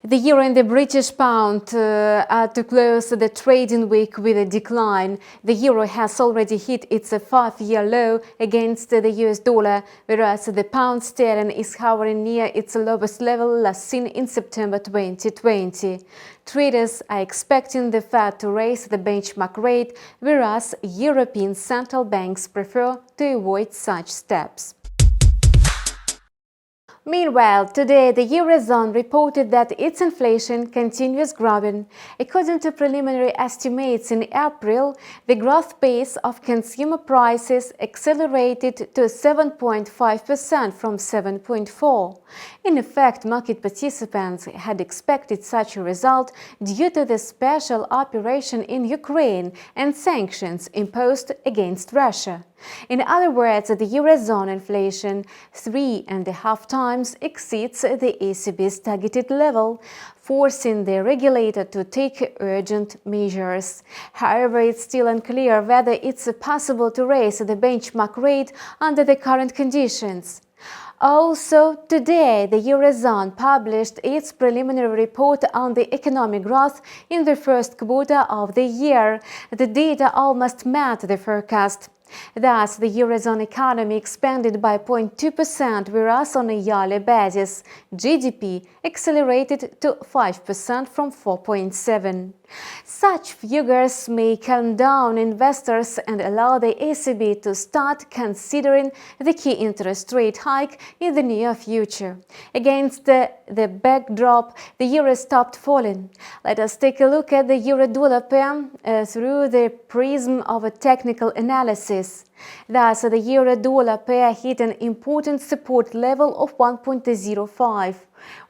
The euro and the British pound are to close the trading week with a decline. The euro has already hit its 5-year low against the US dollar, whereas the pound sterling is hovering near its lowest level last seen in September 2020. Traders are expecting the Fed to raise the benchmark rate, whereas European central banks prefer to avoid such steps. Meanwhile, today the Eurozone reported that its inflation continues growing. According to preliminary estimates in April, the growth pace of consumer prices accelerated to 7.5% from 7.4%. In effect, market participants had expected such a result due to the special operation in Ukraine and sanctions imposed against Russia. In other words, the Eurozone inflation 3.5 times exceeds the ECB's targeted level, forcing the regulator to take urgent measures. However, it's still unclear whether it's possible to raise the benchmark rate under the current conditions. Also, today, the Eurozone published its preliminary report on the economic growth in the first quarter of the year. The data almost met the forecast. Thus, the Eurozone economy expanded by 0.2%, whereas on a yearly basis, GDP accelerated to 5% from 4.7%. Such figures may calm down investors and allow the ECB to start considering the key interest rate hike in the near future. Against the backdrop, the euro stopped falling. Let us take a look at the euro-dollar pair through the prism of a technical analysis. Thus, the euro-dollar pair hit an important support level of 1.05,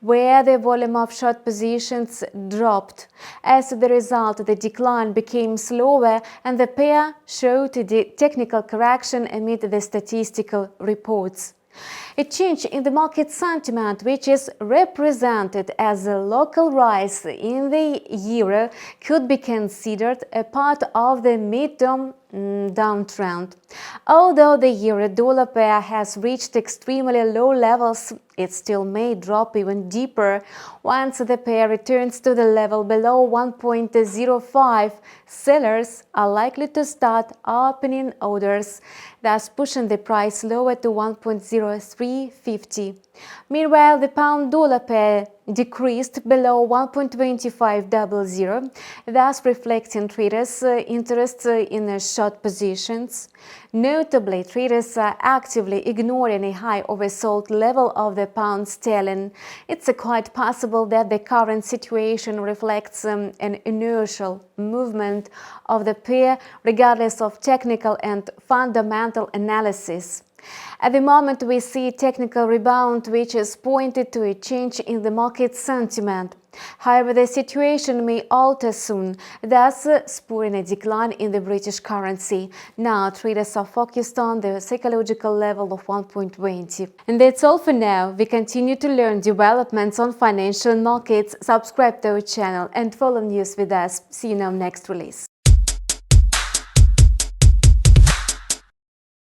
where the volume of short positions dropped. As a result, the decline became slower and the pair showed a technical correction amid the statistical reports. A change in the market sentiment, which is represented as a local rise in the euro, could be considered a part of the mid-term downtrend. Although the euro-dollar pair has reached extremely low levels, it still may drop even deeper. Once the pair returns to the level below 1.05, sellers are likely to start opening orders, thus pushing the price lower to 1.0350. Meanwhile, the pound-dollar pair decreased below 1.2500, thus reflecting traders' interest in short positions. Notably, traders are actively ignoring a high oversold level of the pound sterling. It's quite possible that the current situation reflects an inertial movement of the pair, regardless of technical and fundamental analysis. At the moment, we see a technical rebound, which is pointed to a change in the market sentiment. However, the situation may alter soon, thus spurring a decline in the British currency. Now, traders are focused on the psychological level of 1.20. And that's all for now. We continue to learn developments on financial markets. Subscribe to our channel and follow news with us. See you in our next release.